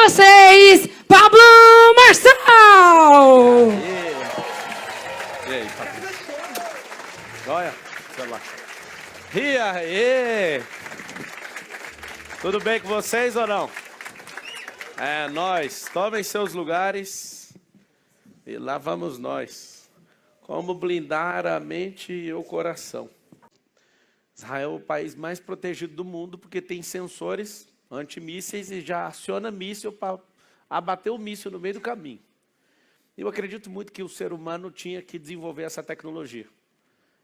vocês, Pablo Marçal! E aí, Pablo? Olha, celular. E aí? Tudo bem com vocês ou não? É, nós. Tomem seus lugares e lá vamos nós. Como blindar a mente e o coração. Israel é o país mais protegido do mundo porque tem sensores antimísseis e já aciona míssil para abater o míssil no meio do caminho. Eu acredito muito que o ser humano tinha que desenvolver essa tecnologia.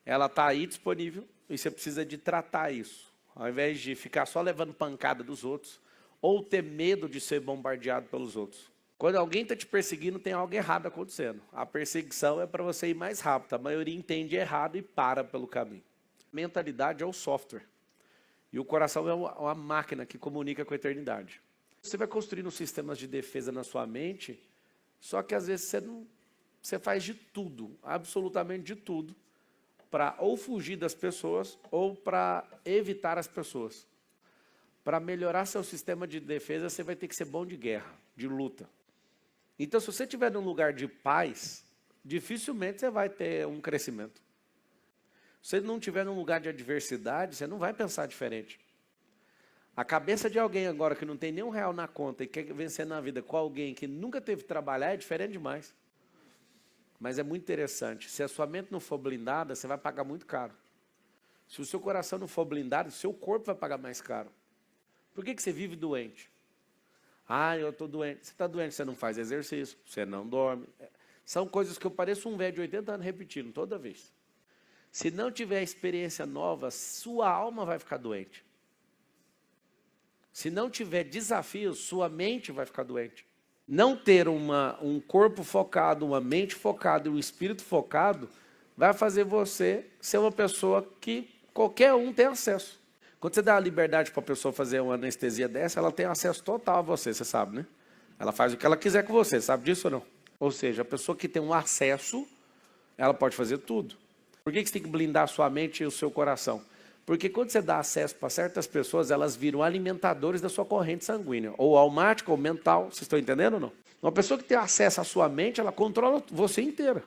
Ela está aí disponível e você precisa de tratar isso. Ao invés de ficar só levando pancada dos outros ou ter medo de ser bombardeado pelos outros. Quando alguém está te perseguindo, tem algo errado acontecendo. A perseguição é para você ir mais rápido. A maioria entende errado e para pelo caminho. Mentalidade é o software. E o coração é uma máquina que comunica com a eternidade. Você vai construindo sistemas de defesa na sua mente, só que às vezes você faz de tudo, absolutamente de tudo, para ou fugir das pessoas ou para evitar as pessoas. Para melhorar seu sistema de defesa, você vai ter que ser bom de guerra, de luta. Então, se você estiver num lugar de paz, dificilmente você vai ter um crescimento. Se você não estiver num lugar de adversidade, você não vai pensar diferente. A cabeça de alguém agora que não tem nem R$1 na conta e quer vencer na vida com alguém que nunca teve que trabalhar é diferente demais. Mas é muito interessante. Se a sua mente não for blindada, você vai pagar muito caro. Se o seu coração não for blindado, o seu corpo vai pagar mais caro. Por que você vive doente? Ah, eu estou doente. Você está doente, você não faz exercício, você não dorme. São coisas que eu pareço um velho de 80 anos repetindo toda vez. Se não tiver experiência nova, sua alma vai ficar doente. Se não tiver desafio, sua mente vai ficar doente. Não ter um corpo focado, uma mente focada e um espírito focado, vai fazer você ser uma pessoa que qualquer um tem acesso. Quando você dá a liberdade para a pessoa fazer uma anestesia dessa, ela tem acesso total a você, você sabe, né? Ela faz o que ela quiser com você, sabe disso ou não? Ou seja, a pessoa que tem um acesso, ela pode fazer tudo. Por que você tem que blindar a sua mente e o seu coração? Porque quando você dá acesso para certas pessoas, elas viram alimentadores da sua corrente sanguínea. Ou almática, ou mental. Vocês estão entendendo ou não? Uma pessoa que tem acesso à sua mente, ela controla você inteira.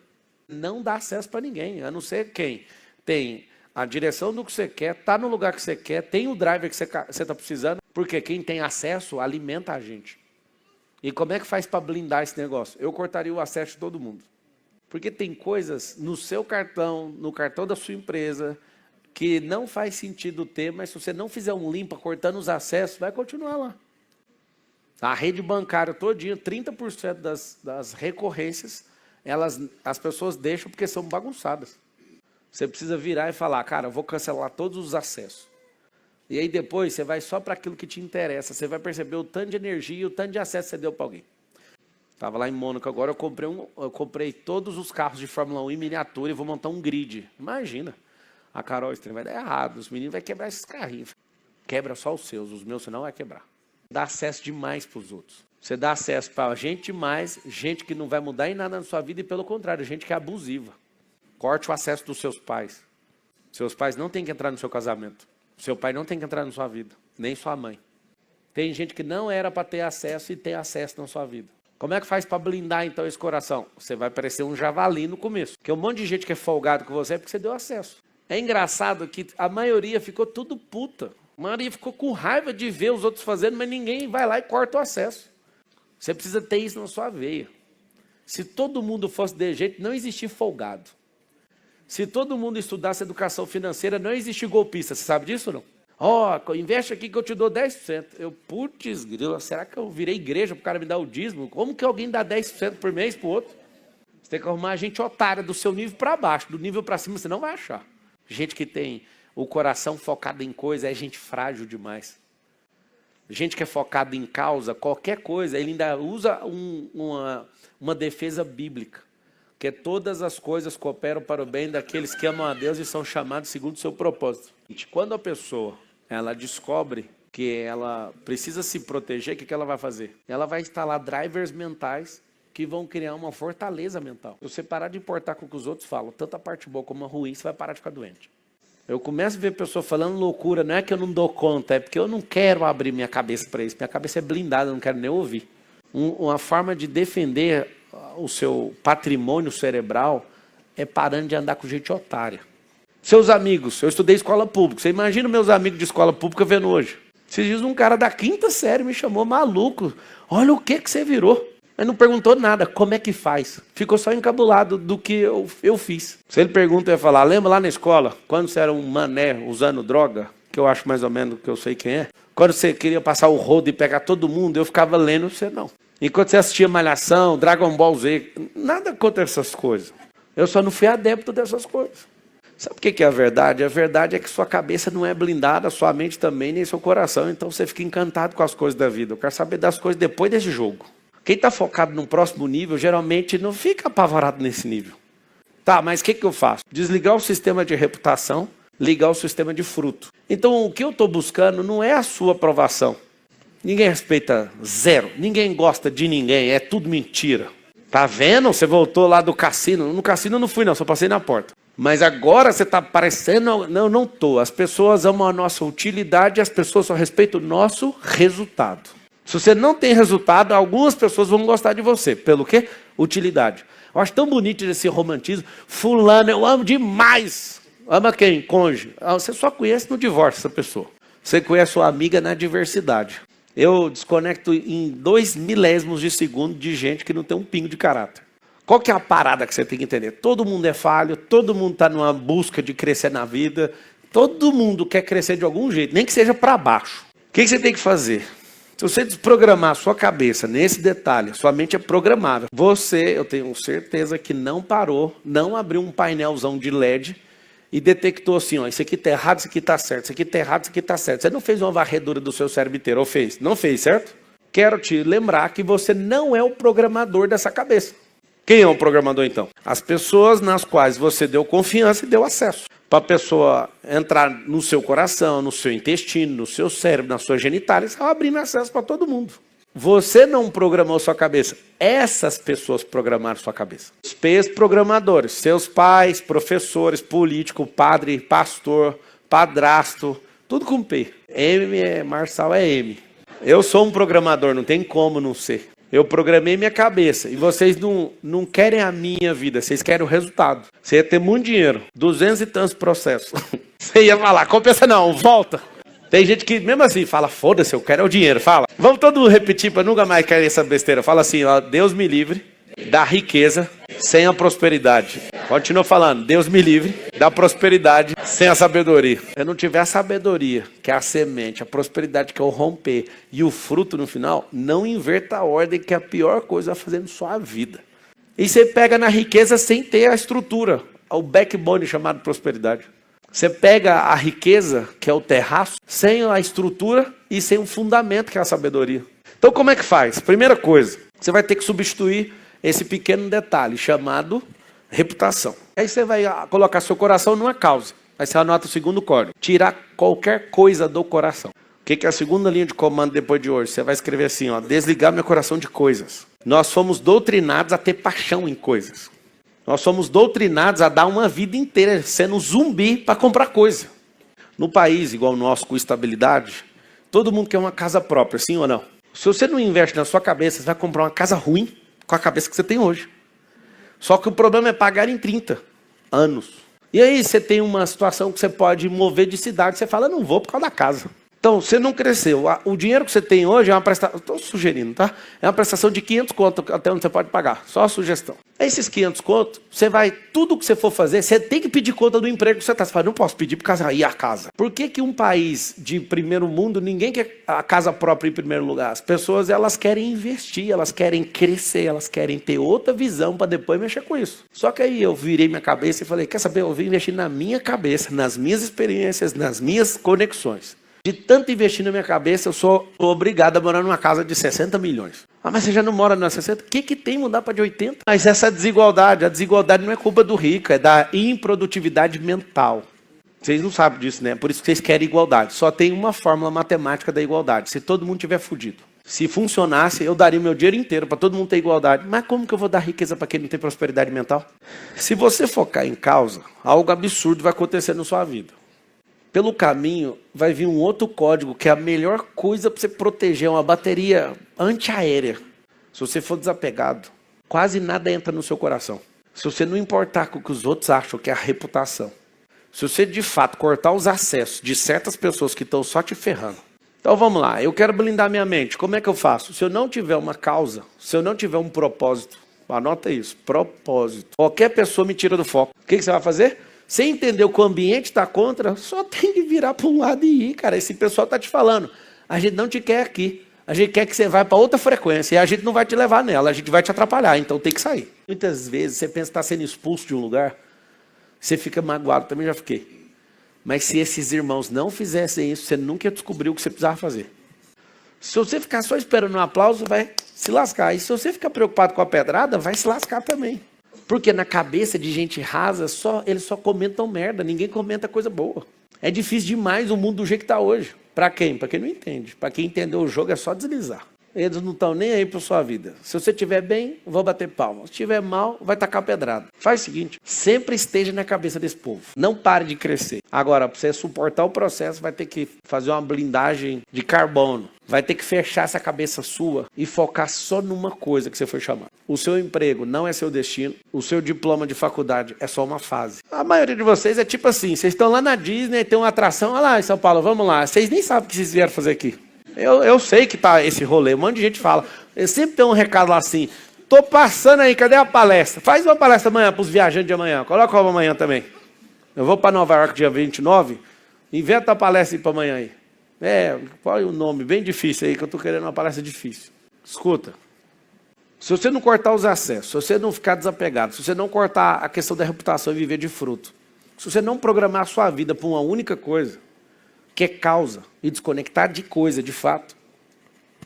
Não dá acesso para ninguém, a não ser quem tem a direção do que você quer, está no lugar que você quer, tem o driver que você está precisando. Porque quem tem acesso alimenta a gente. E como é que faz para blindar esse negócio? Eu cortaria o acesso de todo mundo. Porque tem coisas no seu cartão, no cartão da sua empresa, que não faz sentido ter, mas se você não fizer um limpa cortando os acessos, vai continuar lá. A rede bancária todinha, 30% das recorrências, as pessoas deixam porque são bagunçadas. Você precisa virar e falar, cara, eu vou cancelar todos os acessos. E aí depois você vai só para aquilo que te interessa. Você vai perceber o tanto de energia e o tanto de acesso que você deu para alguém. Estava lá em Mônaco agora, eu comprei todos os carros de Fórmula 1 em miniatura e vou montar um grid. Imagina. A Carol, esse trem vai dar errado, os meninos vão quebrar esses carrinhos. Quebra só os seus você não vai quebrar. Dá acesso demais para os outros. Você dá acesso para gente demais, gente que não vai mudar em nada na sua vida e pelo contrário, gente que é abusiva. Corte o acesso dos seus pais. Seus pais não têm que entrar no seu casamento. Seu pai não tem que entrar na sua vida, nem sua mãe. Tem gente que não era para ter acesso e tem acesso na sua vida. Como é que faz para blindar então esse coração? Você vai parecer um javali no começo. Porque um monte de gente que é folgado com você é porque você deu acesso. É engraçado que a maioria ficou tudo puta. A maioria ficou com raiva de ver os outros fazendo, mas ninguém vai lá e corta o acesso. Você precisa ter isso na sua veia. Se todo mundo fosse de jeito, não existia folgado. Se todo mundo estudasse educação financeira, não existia golpista. Você sabe disso ou não? Ó, investe aqui que eu te dou 10%. Eu, putz, grila, será que eu virei igreja para o cara me dar o dízimo? Como que alguém dá 10% por mês para o outro? Você tem que arrumar gente otária do seu nível para baixo. Do nível para cima você não vai achar. Gente que tem o coração focado em coisa é gente frágil demais. Gente que é focada em causa, qualquer coisa, ele ainda usa uma defesa bíblica. Que todas as coisas cooperam para o bem daqueles que amam a Deus e são chamados segundo o seu propósito. Quando a pessoa ela descobre que ela precisa se proteger, o que ela vai fazer? Ela vai instalar drivers mentais que vão criar uma fortaleza mental. Se você parar de importar com o que os outros falam, tanto a parte boa como a ruim, você vai parar de ficar doente. Eu começo a ver pessoa falando loucura, não é que eu não dou conta, é porque eu não quero abrir minha cabeça para isso. Minha cabeça é blindada, eu não quero nem ouvir. Uma forma de defender o seu patrimônio cerebral é parando de andar com gente otária. Seus amigos, eu estudei escola pública. Você imagina meus amigos de escola pública vendo hoje. Esses dias um cara da 5ª série me chamou maluco. Olha o que você virou. Mas não perguntou nada, como é que faz? Ficou só encabulado do que eu fiz. Se ele pergunta, eu ia falar, lembra lá na escola, quando você era um mané usando droga, que eu acho mais ou menos que eu sei quem é, quando você queria passar o rodo e pegar todo mundo, eu ficava lendo, você não. Enquanto você assistia Malhação, Dragon Ball Z, nada contra essas coisas. Eu só não fui adepto dessas coisas. Sabe o que é a verdade? A verdade é que sua cabeça não é blindada, sua mente também, nem seu coração. Então você fica encantado com as coisas da vida. Eu quero saber das coisas depois desse jogo. Quem está focado no próximo nível, geralmente não fica apavorado nesse nível. Tá, mas o que eu faço? Desligar o sistema de reputação, ligar o sistema de fruto. Então o que eu estou buscando não é a sua aprovação. Ninguém respeita zero. Ninguém gosta de ninguém. É tudo mentira. Tá vendo? Você voltou lá do cassino. No cassino eu não fui não, só passei na porta. Mas agora você está parecendo... Não, não estou. As pessoas amam a nossa utilidade e as pessoas só respeitam o nosso resultado. Se você não tem resultado, algumas pessoas vão gostar de você. Pelo quê? Utilidade. Eu acho tão bonito esse romantismo. Fulano, eu amo demais. Ama quem? Cônjuge. Você só conhece no divórcio essa pessoa. Você conhece sua amiga na diversidade. Eu desconecto em 2 milésimos de segundo de gente que não tem um pingo de caráter. Qual que é a parada que você tem que entender? Todo mundo é falho, todo mundo está numa busca de crescer na vida, todo mundo quer crescer de algum jeito, nem que seja para baixo. O que você tem que fazer? Se você desprogramar a sua cabeça nesse detalhe, sua mente é programável. Você, eu tenho certeza que não parou, não abriu um painelzão de LED e detectou assim, ó, isso aqui está errado, isso aqui está certo, isso aqui está errado, isso aqui está certo. Você não fez uma varredura do seu cérebro inteiro, ou fez? Não fez, certo? Quero te lembrar que você não é o programador dessa cabeça. Quem é o programador, então? As pessoas nas quais você deu confiança e deu acesso. Para a pessoa entrar no seu coração, no seu intestino, no seu cérebro, nas suas genitálias, está abrindo acesso para todo mundo. Você não programou sua cabeça. Essas pessoas programaram sua cabeça. Os P's programadores, seus pais, professores, político, padre, pastor, padrasto, tudo com P. M é Marçal, é M. Eu sou um programador, não tem como não ser. Eu programei minha cabeça. E vocês não querem a minha vida, vocês querem o resultado. Você ia ter muito dinheiro, 200 e tantos processos. Você ia falar, compensa não, volta. Tem gente que mesmo assim fala, foda-se, eu quero é o dinheiro. Fala, vamos todo mundo repetir para nunca mais cair essa besteira. Fala assim, ó, Deus me livre da riqueza sem a prosperidade. Continua falando, Deus me livre da prosperidade sem a sabedoria. Se eu não tiver a sabedoria, que é a semente, a prosperidade que é o romper e o fruto no final, não inverta a ordem, que é a pior coisa a fazer na sua vida. E você pega na riqueza sem ter a estrutura, o backbone chamado prosperidade. Você pega a riqueza, que é o terraço, sem a estrutura e sem o fundamento, que é a sabedoria. Então como é que faz? Primeira coisa, você vai ter que substituir esse pequeno detalhe chamado reputação. Aí você vai colocar seu coração numa causa. Aí você anota o segundo código. Tirar qualquer coisa do coração. O que é a segunda linha de comando depois de hoje? Você vai escrever assim, ó, desligar meu coração de coisas. Nós fomos doutrinados a ter paixão em coisas. Nós somos doutrinados a dar uma vida inteira sendo zumbi para comprar coisa. No país igual o nosso, com estabilidade, todo mundo quer uma casa própria, sim ou não? Se você não investe na sua cabeça, você vai comprar uma casa ruim com a cabeça que você tem hoje. Só que o problema é pagar em 30 anos. E aí você tem uma situação que você pode mover de cidade, você fala, não vou por causa da casa. Então, você não cresceu. O dinheiro que você tem hoje é uma prestação, estou sugerindo, tá? É uma prestação de 500 conto até onde você pode pagar. Só a sugestão. Esses 500 conto, você vai, tudo que você for fazer, você tem que pedir conta do emprego que você está. Você fala, não posso pedir por causa aí a casa. Por que um país de primeiro mundo, ninguém quer a casa própria em primeiro lugar? As pessoas, elas querem investir, elas querem crescer, elas querem ter outra visão para depois mexer com isso. Só que aí eu virei minha cabeça e falei, quer saber, eu vim investir na minha cabeça, nas minhas experiências, nas minhas conexões. De tanto investir na minha cabeça, eu sou obrigado a morar numa casa de 60 milhões. Ah, mas você já não mora na 60? O que tem mudar para de 80? Mas essa desigualdade, a desigualdade não é culpa do rico, é da improdutividade mental. Vocês não sabem disso, né? Por isso que vocês querem igualdade. Só tem uma fórmula matemática da igualdade. Se todo mundo tiver fudido. Se funcionasse, eu daria o meu dinheiro inteiro para todo mundo ter igualdade. Mas como que eu vou dar riqueza para quem não tem prosperidade mental? Se você focar em causa, algo absurdo vai acontecer na sua vida. Pelo caminho, vai vir um outro código, que é a melhor coisa para você proteger, uma bateria antiaérea. Se você for desapegado, quase nada entra no seu coração. Se você não importar com o que os outros acham, que é a reputação. Se você, de fato, cortar os acessos de certas pessoas que estão só te ferrando. Então, vamos lá. Eu quero blindar minha mente. Como é que eu faço? Se eu não tiver uma causa, se eu não tiver um propósito, anota isso, propósito. Qualquer pessoa me tira do foco. O que você vai fazer? Você entendeu que o ambiente está contra, só tem que virar para um lado e ir, cara. Esse pessoal está te falando. A gente não te quer aqui. A gente quer que você vá para outra frequência e a gente não vai te levar nela, a gente vai te atrapalhar, então tem que sair. Muitas vezes você pensa que está sendo expulso de um lugar, você fica magoado, também já fiquei. Mas se esses irmãos não fizessem isso, você nunca descobriu o que você precisava fazer. Se você ficar só esperando um aplauso, vai se lascar. E se você ficar preocupado com a pedrada, vai se lascar também. Porque na cabeça de gente rasa, eles só comentam merda, ninguém comenta coisa boa. É difícil demais o mundo do jeito que está hoje. Para quem? Para quem não entende. Para quem entendeu o jogo é só deslizar. Eles não estão nem aí para sua vida. Se você estiver bem, vou bater palma. Se estiver mal, vai tacar pedrada. Faz o seguinte, sempre esteja na cabeça desse povo. Não pare de crescer. Agora, para você suportar o processo, vai ter que fazer uma blindagem de carbono. Vai ter que fechar essa cabeça sua e focar só numa coisa que você foi chamado. O seu emprego não é seu destino. O seu diploma de faculdade é só uma fase. A maioria de vocês é tipo assim, vocês estão lá na Disney, tem uma atração, olha lá em São Paulo, vamos lá. Vocês nem sabem o que vocês vieram fazer aqui. Eu sei que tá esse rolê, um monte de gente fala. Eu sempre tem um recado lá assim, tô passando aí, cadê a palestra? Faz uma palestra amanhã para os viajantes de amanhã, coloca uma amanhã também. Eu vou para Nova York dia 29, inventa a palestra aí para amanhã aí. Qual é o nome bem difícil aí, que eu tô querendo uma palestra difícil. Escuta, se você não cortar os acessos, se você não ficar desapegado, se você não cortar a questão da reputação e viver de fruto, se você não programar a sua vida para uma única coisa, que é causa, e desconectar de coisa, de fato,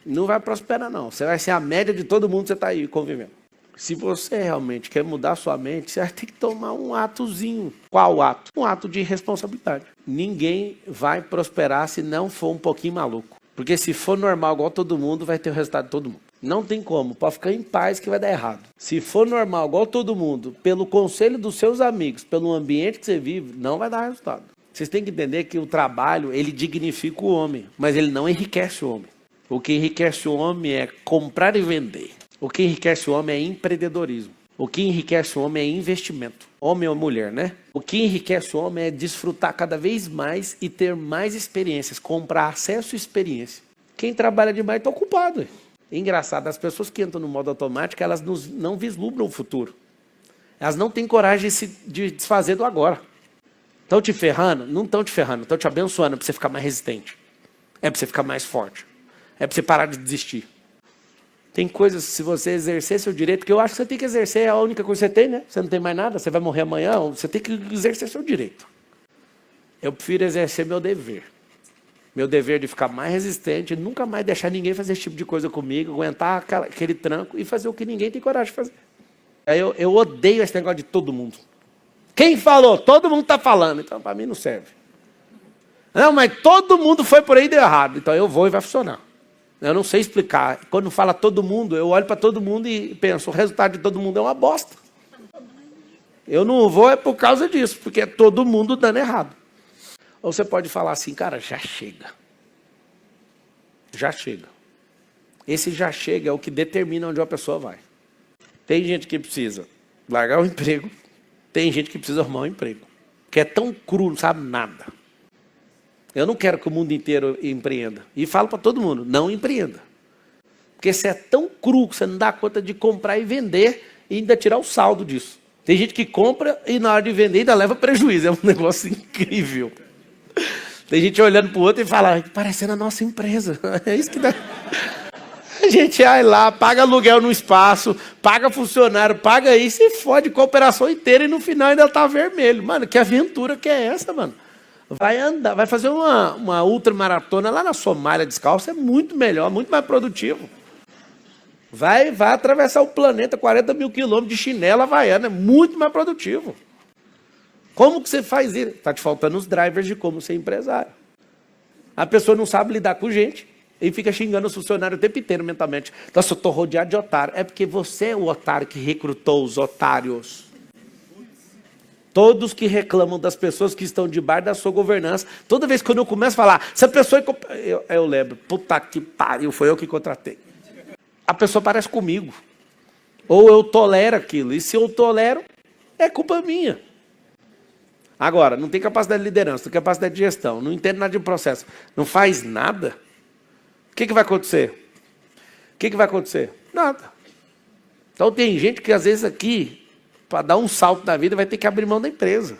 não vai prosperar não. Você vai ser a média de todo mundo que você está aí convivendo. Se você realmente quer mudar a sua mente, você vai ter que tomar um atozinho. Qual ato? Um ato de responsabilidade. Ninguém vai prosperar se não for um pouquinho maluco. Porque se for normal igual todo mundo, vai ter o resultado de todo mundo. Não tem como, pode ficar em paz que vai dar errado. Se for normal igual todo mundo, pelo conselho dos seus amigos, pelo ambiente que você vive, não vai dar resultado. Vocês têm que entender que o trabalho, ele dignifica o homem, mas ele não enriquece o homem. O que enriquece o homem é comprar e vender. O que enriquece o homem é empreendedorismo. O que enriquece o homem é investimento. Homem ou mulher, né? O que enriquece o homem é desfrutar cada vez mais e ter mais experiências, comprar acesso à experiência. Quem trabalha demais está ocupado. Engraçado, as pessoas que entram no modo automático, elas não vislumbram o futuro. Elas não têm coragem de desfazer do agora. Estão te ferrando? Não estão te ferrando, estão te abençoando para você ficar mais resistente. É para você ficar mais forte. É para você parar de desistir. Tem coisas, se você exercer seu direito, que eu acho que você tem que exercer, é a única coisa que você tem, né? Você não tem mais nada, você vai morrer amanhã, você tem que exercer seu direito. Eu prefiro exercer meu dever. Meu dever de ficar mais resistente, nunca mais deixar ninguém fazer esse tipo de coisa comigo, aguentar aquele tranco e fazer o que ninguém tem coragem de fazer. Eu odeio esse negócio de todo mundo. Quem falou? Todo mundo está falando. Então, para mim, não serve. Não, mas todo mundo foi por aí e deu errado. Então, eu vou e vai funcionar. Eu não sei explicar. Quando fala todo mundo, eu olho para todo mundo e penso, o resultado de todo mundo é uma bosta. Eu não vou é por causa disso, porque é todo mundo dando errado. Ou você pode falar assim, cara, já chega. Já chega. Esse já chega é o que determina onde uma pessoa vai. Tem gente que precisa largar o emprego, tem gente que precisa arrumar um emprego. Que é tão cru, não sabe nada. Eu não quero que o mundo inteiro empreenda. E falo para todo mundo, não empreenda. Porque você é tão cru que você não dá conta de comprar e vender e ainda tirar o saldo disso. Tem gente que compra e na hora de vender ainda leva prejuízo. É um negócio incrível. Tem gente olhando para o outro e fala, parecendo a nossa empresa. É isso que dá. A gente vai lá, paga aluguel no espaço, paga funcionário, paga isso e fode com a operação inteira e no final ainda tá vermelho. Mano, que aventura que é essa, mano? Vai andar, vai fazer uma ultramaratona lá na Somália descalço, é muito melhor, muito mais produtivo. Vai atravessar o planeta, 40 mil quilômetros de chinela havaiana, é muito mais produtivo. Como que você faz isso? Está te faltando os drivers de como ser empresário. A pessoa não sabe lidar com gente e fica xingando os funcionários o tempo inteiro mentalmente. Então, se eu estou rodeado de otário, é porque você é o otário que recrutou os otários. Todos que reclamam das pessoas que estão debaixo da sua governança, toda vez que eu começo a falar, se a pessoa... Eu lembro, puta que pariu, foi eu que contratei. a pessoa parece comigo. Ou eu tolero aquilo. E se eu tolero, é culpa minha. Agora, não tem capacidade de liderança, não tem capacidade de gestão, não entende nada de processo, não faz nada. O que vai acontecer? O que vai acontecer? Nada. Então tem gente que às vezes aqui, para dar um salto na vida, vai ter que abrir mão da empresa.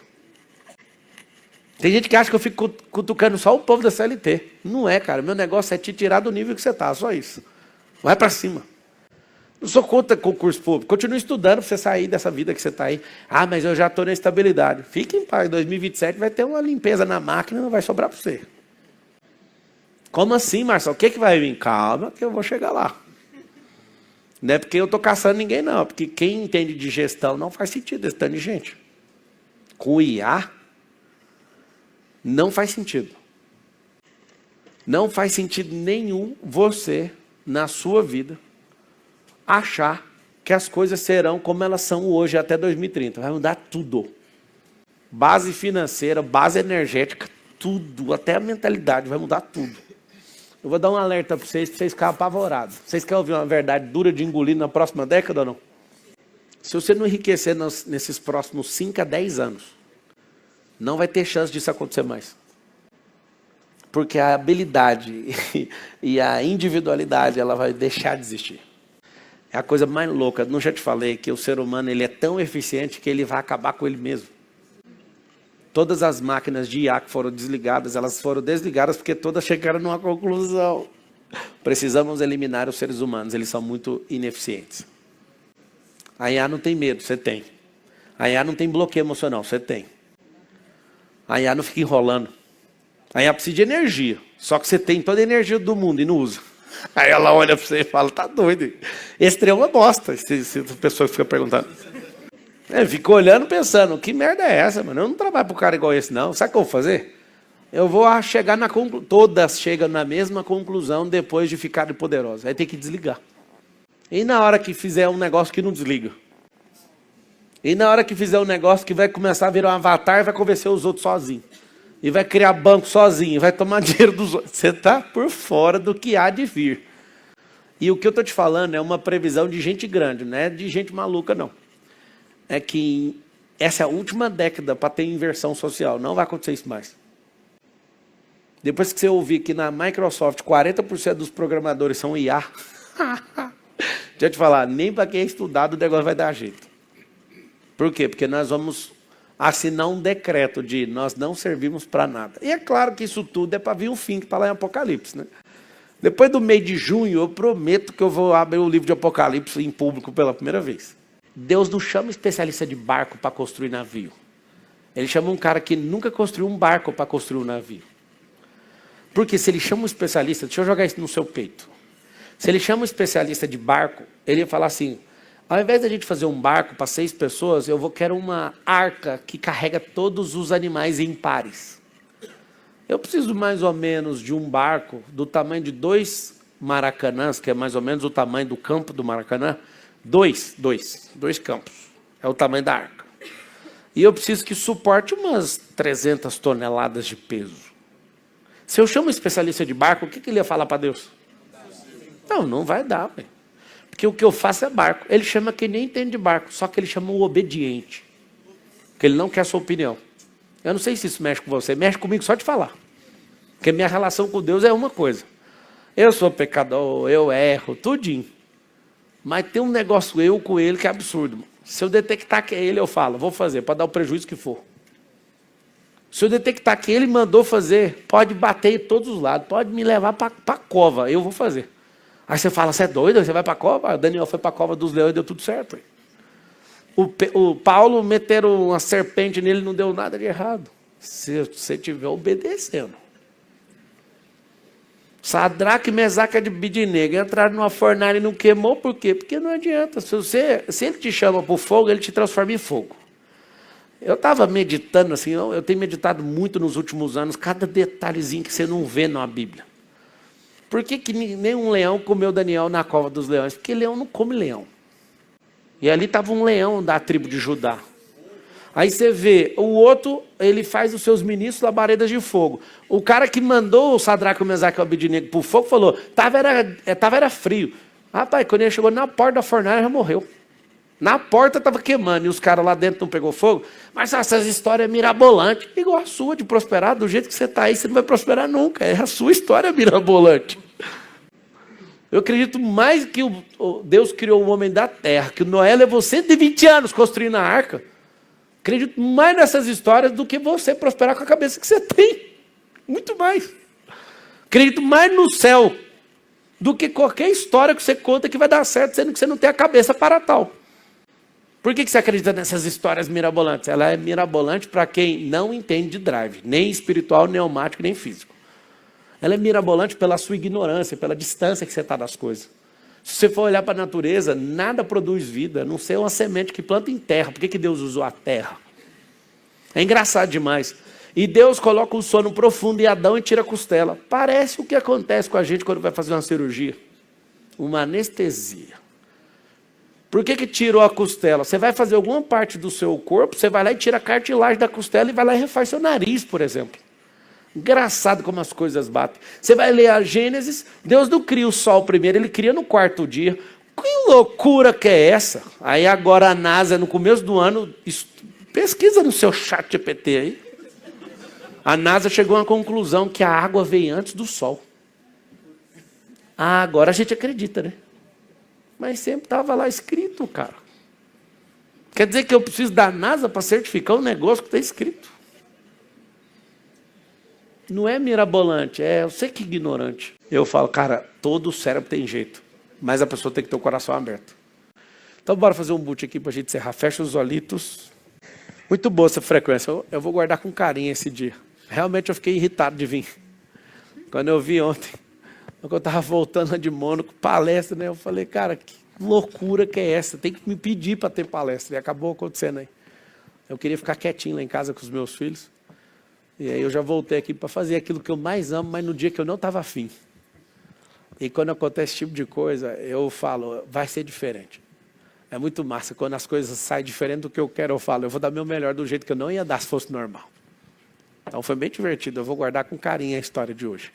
Tem gente que acha que eu fico cutucando só o povo da CLT. Não é, cara. Meu negócio é te tirar do nível que você está, só isso. Vai para cima. Não sou contra concurso público. Continue estudando para você sair dessa vida que você está aí. Ah, mas eu já estou na estabilidade. Fique em paz. Em 2027 vai ter uma limpeza na máquina e não vai sobrar para você. Como assim, Marcelo? O que vai vir? Calma que eu vou chegar lá. Não é porque eu estou caçando ninguém, não. Porque quem entende de gestão não faz sentido esse tanto de gente. Com o IA, não faz sentido. Não faz sentido nenhum você, na sua vida, achar que as coisas serão como elas são hoje até 2030. Vai mudar tudo. Base financeira, base energética, tudo. Até a mentalidade, vai mudar tudo. Eu vou dar um alerta para vocês ficarem apavorados. Vocês querem ouvir uma verdade dura de engolir na próxima década ou não? Se você não enriquecer nesses próximos 5 a 10 anos, não vai ter chance disso acontecer mais. Porque a habilidade e a individualidade, ela vai deixar de existir. É a coisa mais louca. Não já te falei que o ser humano ele é tão eficiente que ele vai acabar com ele mesmo. Todas as máquinas de IA que foram desligadas, elas foram desligadas porque todas chegaram numa conclusão. Precisamos eliminar os seres humanos, eles são muito ineficientes. A IA não tem medo, você tem. A IA não tem bloqueio emocional, você tem. A IA não fica enrolando. A IA precisa de energia, só que você tem toda a energia do mundo e não usa. Aí ela olha para você e fala, tá doido. Esse trem é uma bosta, se a pessoa fica perguntando. Fica olhando pensando, que merda é essa, mano? Eu não trabalho para um cara igual esse, não. Sabe o que eu vou fazer? Eu vou chegar na conclusão. Todas chegam na mesma conclusão depois de ficarem poderosas. Aí tem que desligar. E na hora que fizer um negócio que não desliga? E na hora que fizer um negócio que vai começar a virar um avatar e vai convencer os outros sozinho? E vai criar banco sozinho, vai tomar dinheiro dos outros. Você está por fora do que há de vir. E o que eu estou te falando é uma previsão de gente grande, não é de gente maluca, não. É que essa é a última década para ter inversão social. Não vai acontecer isso mais. Depois que você ouvir que na Microsoft 40% dos programadores são IA, deixa eu te falar, nem para quem é estudado o negócio vai dar jeito. Por quê? Porque nós vamos assinar um decreto de nós não servimos para nada. E é claro que isso tudo é para vir um fim, que está lá em Apocalipse, né? Depois do mês de junho, eu prometo que eu vou abrir o livro de Apocalipse em público pela primeira vez. Deus não chama especialista de barco para construir navio. Ele chama um cara que nunca construiu um barco para construir um navio. Porque se ele chama um especialista, deixa eu jogar isso no seu peito. Se ele chama um especialista de barco, ele ia falar assim, ao invés de a gente fazer um barco para 6 pessoas, quero uma arca que carrega todos os animais em pares. Eu preciso mais ou menos de um barco do tamanho de 2 Maracanãs, que é mais ou menos o tamanho do campo do Maracanã. 2 campos. É o tamanho da arca. E eu preciso que suporte umas 300 toneladas de peso. Se eu chamo um especialista de barco, o que ele ia falar para Deus? Não vai dar, véio. Porque o que eu faço é barco. Ele chama quem nem entende de barco, só que ele chama o obediente. Porque ele não quer a sua opinião. Eu não sei se isso mexe com você, mexe comigo só de falar. Porque minha relação com Deus é uma coisa. Eu sou pecador, eu erro, tudinho. Mas tem um negócio eu com ele que é absurdo. Se eu detectar que é ele, eu falo, vou fazer, pode dar o prejuízo que for. Se eu detectar que ele mandou fazer, pode bater em todos os lados, pode me levar para a cova, eu vou fazer. Aí você fala, você é doido? Você vai para a cova? O Daniel foi para a cova dos leões e deu tudo certo. O Paulo meteram uma serpente nele, não deu nada de errado. Se você estiver obedecendo. Sadraque, Mesaque e Abednego entraram numa fornalha e não queimou, por quê? Porque não adianta. Se ele te chama para o fogo, ele te transforma em fogo. Eu estava meditando assim, eu tenho meditado muito nos últimos anos, cada detalhezinho que você não vê na Bíblia. Por que nenhum leão comeu Daniel na cova dos leões? Porque leão não come leão. E ali estava um leão da tribo de Judá. Aí você vê, o outro, ele faz os seus ministros labaredas de fogo. O cara que mandou o Sadraque, o Mesaque e o Abednego para o fogo falou, tava era frio. Rapaz, quando ele chegou na porta da fornalha, já morreu. Na porta estava queimando e os caras lá dentro não pegou fogo. Mas essas histórias mirabolantes, igual a sua de prosperar, do jeito que você está aí, você não vai prosperar nunca. É a sua história mirabolante. Eu acredito mais que Deus criou o homem da terra, que Noé levou 120 anos construindo a arca. Acredito mais nessas histórias do que você prosperar com a cabeça que você tem. Muito mais. Acredito mais no céu do que qualquer história que você conta que vai dar certo, sendo que você não tem a cabeça para tal. Por que você acredita nessas histórias mirabolantes? Ela é mirabolante para quem não entende de drive, nem espiritual, pneumático, nem físico. Ela é mirabolante pela sua ignorância, pela distância que você está das coisas. Se você for olhar para a natureza, nada produz vida, a não ser uma semente que planta em terra. Por que Deus usou a terra? É engraçado demais. E Deus coloca um sono profundo em Adão e tira a costela. Parece o que acontece com a gente quando vai fazer uma cirurgia. Uma anestesia. Por que tirou a costela? Você vai fazer alguma parte do seu corpo, você vai lá e tira a cartilagem da costela e vai lá e refaz seu nariz, por exemplo. Engraçado como as coisas batem. Você vai ler a Gênesis, Deus não cria o sol primeiro, ele cria no quarto dia. Que loucura que é essa? Aí agora a NASA, no começo do ano, pesquisa no seu chat GPT aí. A NASA chegou à conclusão que a água veio antes do sol. Ah, agora a gente acredita, né? Mas sempre estava lá escrito, cara. Quer dizer que eu preciso da NASA para certificar um negócio que está escrito. Não é mirabolante, é eu sei que ignorante. Eu falo, cara, todo o cérebro tem jeito, mas a pessoa tem que ter o coração aberto. Então bora fazer um boot aqui para a gente encerrar. Fecha os olhitos. Muito boa essa frequência. Eu vou guardar com carinho esse dia. Realmente eu fiquei irritado de vir. Quando eu vi ontem, quando eu estava voltando de Mônaco, palestra, né? Eu falei, cara, que loucura que é essa? Tem que me pedir para ter palestra. E acabou acontecendo aí. Eu queria ficar quietinho lá em casa com os meus filhos. E aí eu já voltei aqui para fazer aquilo que eu mais amo, mas no dia que eu não estava afim. E quando acontece esse tipo de coisa, eu falo, vai ser diferente. É muito massa. Quando as coisas saem diferente do que eu quero, eu falo, eu vou dar meu melhor do jeito que eu não ia dar se fosse normal. Então foi bem divertido. Eu vou guardar com carinho a história de hoje.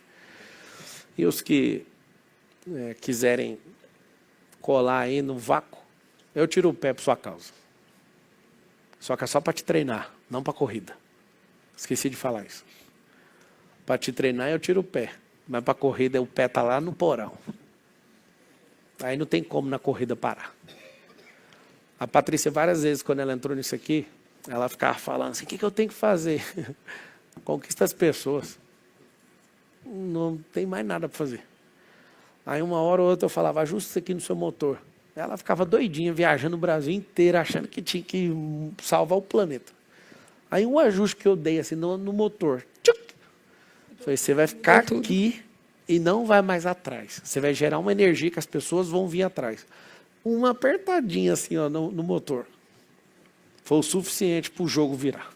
E os que quiserem colar aí no vácuo, eu tiro o pé por sua causa. Só que é só para te treinar, não para corrida. Esqueci de falar isso. Para te treinar eu tiro o pé, mas para corrida o pé está lá no porão. Aí não tem como na corrida parar. A Patrícia várias vezes quando ela entrou nisso aqui, ela ficava falando assim, o que eu tenho que fazer? Conquista as pessoas. Não tem mais nada para fazer. Aí uma hora ou outra eu falava, ajusta isso aqui no seu motor. Ela ficava doidinha, viajando o Brasil inteiro, achando que tinha que salvar o planeta. Aí um ajuste que eu dei assim no motor. Tchuc! Falei, você vai ficar aqui e não vai mais atrás. Você vai gerar uma energia que as pessoas vão vir atrás. Uma apertadinha assim ó, no motor. Foi o suficiente para o jogo virar.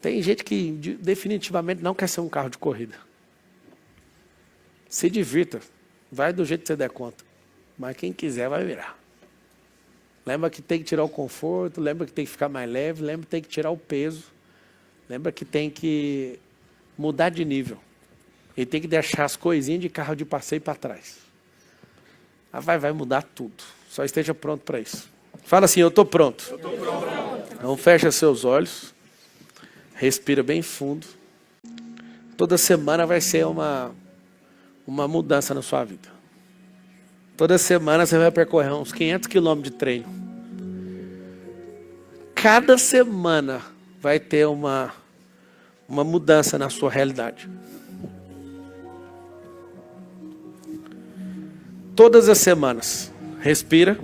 Tem gente que definitivamente não quer ser um carro de corrida. Se divirta. Vai do jeito que você der conta. Mas quem quiser vai virar. Lembra que tem que tirar o conforto, lembra que tem que ficar mais leve, lembra que tem que tirar o peso, lembra que tem que mudar de nível. E tem que deixar as coisinhas de carro de passeio para trás. Vai mudar tudo. Só esteja pronto para isso. Fala assim, eu estou pronto. Eu estou pronto. Então fecha seus olhos. Respira bem fundo. Toda semana vai ser uma mudança na sua vida. Toda semana você vai percorrer uns 500 quilômetros de treino. Cada semana vai ter uma mudança na sua realidade. Todas as semanas. Respira.